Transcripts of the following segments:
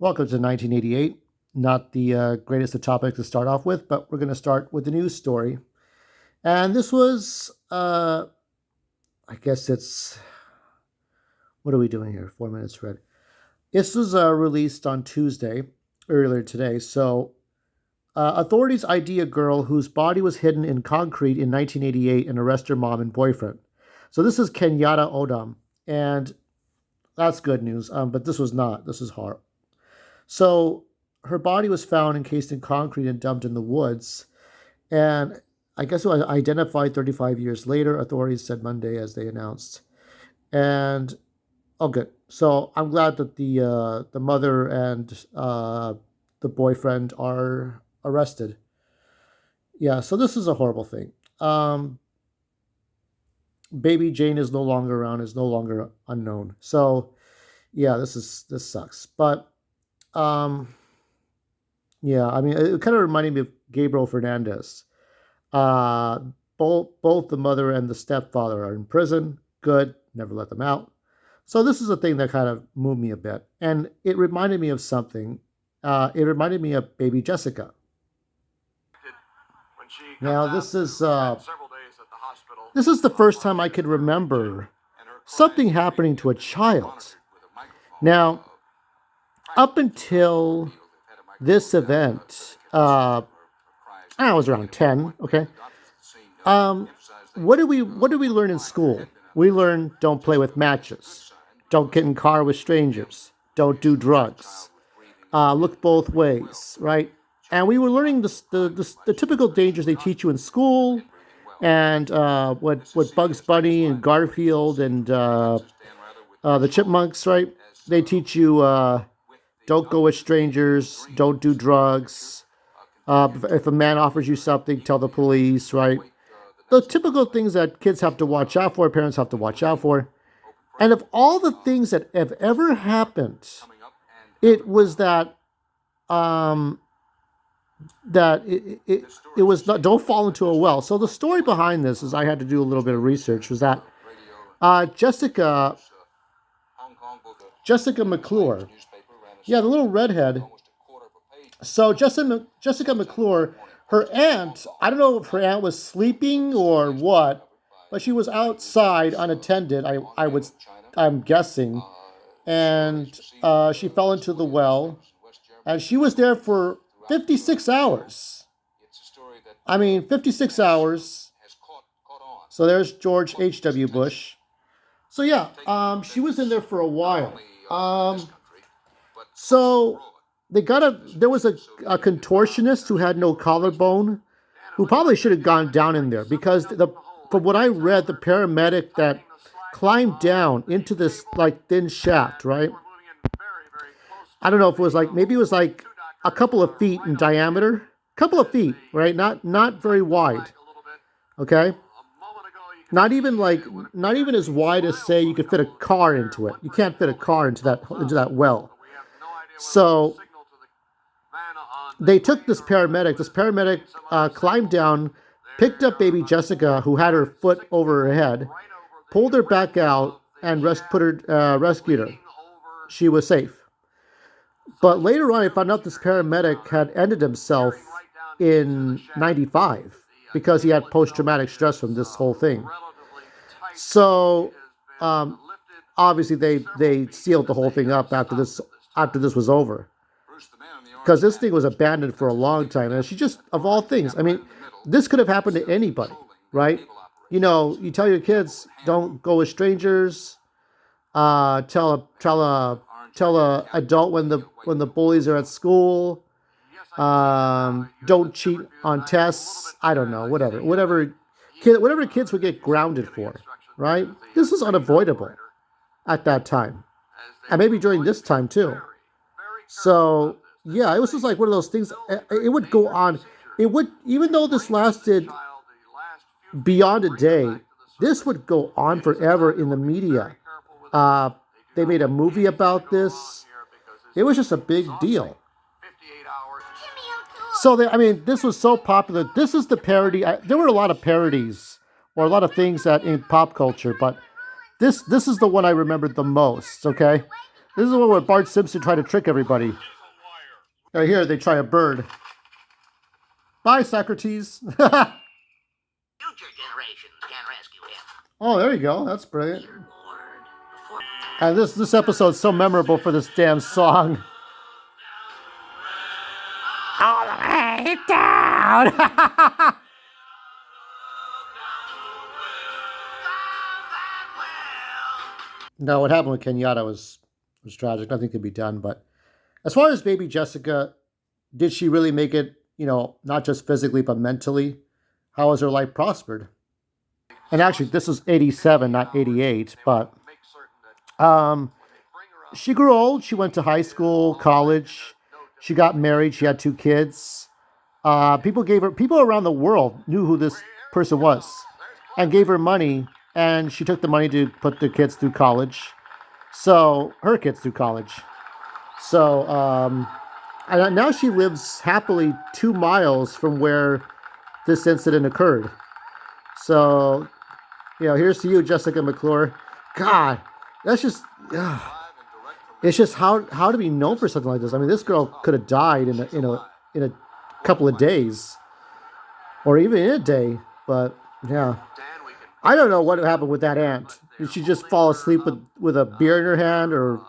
Welcome to 1988. Not the greatest of topics to start off with, but we're going to start with the news story. And this was, I guess it's, what are we doing here? 4 minutes read. This was released on Tuesday, earlier today. Authorities ID a girl whose body was hidden in concrete in 1988 and arrest her mom and boyfriend. So this is Kenyatta Odom. And that's good news. But this was not. This is hard. So her body was found encased in concrete and dumped in the woods. And I guess it was identified 35 years later, authorities said Monday, as they announced. And oh, good. So I'm glad that the mother and the boyfriend are arrested. Yeah. So this is a horrible thing. Baby Jane is no longer around. Is no longer unknown. So yeah, this sucks. But yeah, I mean, it kind of reminded me of Gabriel Fernandez. Uh, both the mother and the stepfather are in prison. Good, never let them out. So this is a thing that kind of moved me a bit, and it reminded me of something. It reminded me of baby Jessica. Now this is the first time I could remember something happening to a child. Now, up until this event, I was around 10. Okay. What do we learn in school? We learn don't play with matches, don't get in car with strangers, don't do drugs, look both ways, right? And we were learning the typical dangers they teach you in school, and what Bugs Bunny and Garfield and the Chipmunks, right? They teach you don't go with strangers, don't do drugs. If a man offers you something, tell the police, right? The typical things that kids have to watch out for, parents have to watch out for. And of all the things that have ever happened, it was um, that it was not, don't fall into a well. So the story behind this is I had to do a little bit of research. Was that Jessica McClure? Yeah, the little redhead. So Jessica McClure, her aunt, I don't know if her aunt was sleeping or what, but she was outside unattended. I'm guessing, and she fell into the well, and she was there for 56 hours. I mean, 56 hours. So there's George H.W. Bush. So yeah, she was in there for a while. So there was a contortionist who had no collarbone, who probably should have gone down in there because from what I read, the paramedic that climbed down into this like thin shaft, right? I don't know if it was like, maybe it was like a couple of feet in diameter, couple of feet, right? Not very wide. Okay, not even as wide as say you could fit a car into it. You can't fit a car into that well. So they took this paramedic. This paramedic climbed down, picked up baby Jessica, who had her foot over her head, pulled her back out, and rescued her. She was safe. But later on, I found out this paramedic had ended himself in '95 because he had post-traumatic stress from this whole thing. So um, obviously they sealed the whole thing up after this was over because this thing was abandoned for a long time. And she just, of all things, I mean, this could have happened to anybody, right? You tell your kids don't go with strangers. Tell a adult when the bullies are at school. Don't cheat on tests. I don't know, whatever kids would get grounded for, right? This was unavoidable at that time, and maybe during this time too. So yeah, it was just like one of those things. It would go on. It would, even though this lasted beyond a day, this would go on forever in the media. Uh, they made a movie about this. It was just a big deal. So I mean, this was so popular. This is the parody. There were a lot of parodies or a lot of things that in pop culture, but this is the one I remembered the most. Okay, This is the one where Bart Simpson tried to trick everybody. Right here, they try a bird. Bye, Socrates. Future generations can rescue him. Oh, there you go. That's brilliant. And this episode's so memorable for this damn song. All the way down. No, what happened with Kenyatta was tragic. Nothing could be done. But as far as baby Jessica, did she really make it, not just physically, but mentally? How has her life prospered? And actually, this was 87, not 88. But she grew old. She went to high school, college. She got married. She had 2 kids. People around the world knew who this person was and gave her money. And she took the money to put the kids through college. So, her kids through college. So, and now she lives happily 2 miles from where this incident occurred. So, here's to you, Jessica McClure. God, that's just, it's just how to be known for something like this. I mean, this girl could have died in a couple of days, or even in a day. But yeah, I don't know what happened with that aunt. Did she just fall asleep with a beer in her hand, or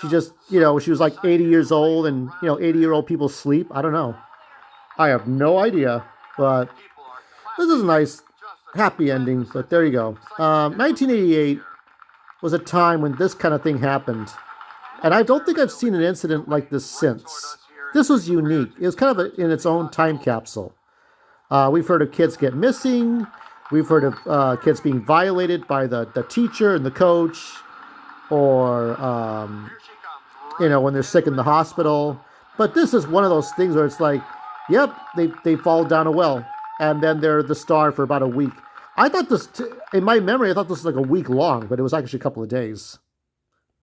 she just, she was like 80 years old, and 80-year-old people sleep? I don't know. I have no idea. But this is a nice, happy ending. But there you go. 1988 was a time when this kind of thing happened. And I don't think I've seen an incident like this since. This was unique. It was kind of in its own time capsule. We've heard of kids get missing. We've heard of kids being violated by the teacher and the coach, or, when they're sick in the hospital. But this is one of those things where it's like, yep, they fall down a well, and then they're the star for about a week. I thought this, in my memory, I thought this was like a week long, but it was actually a couple of days.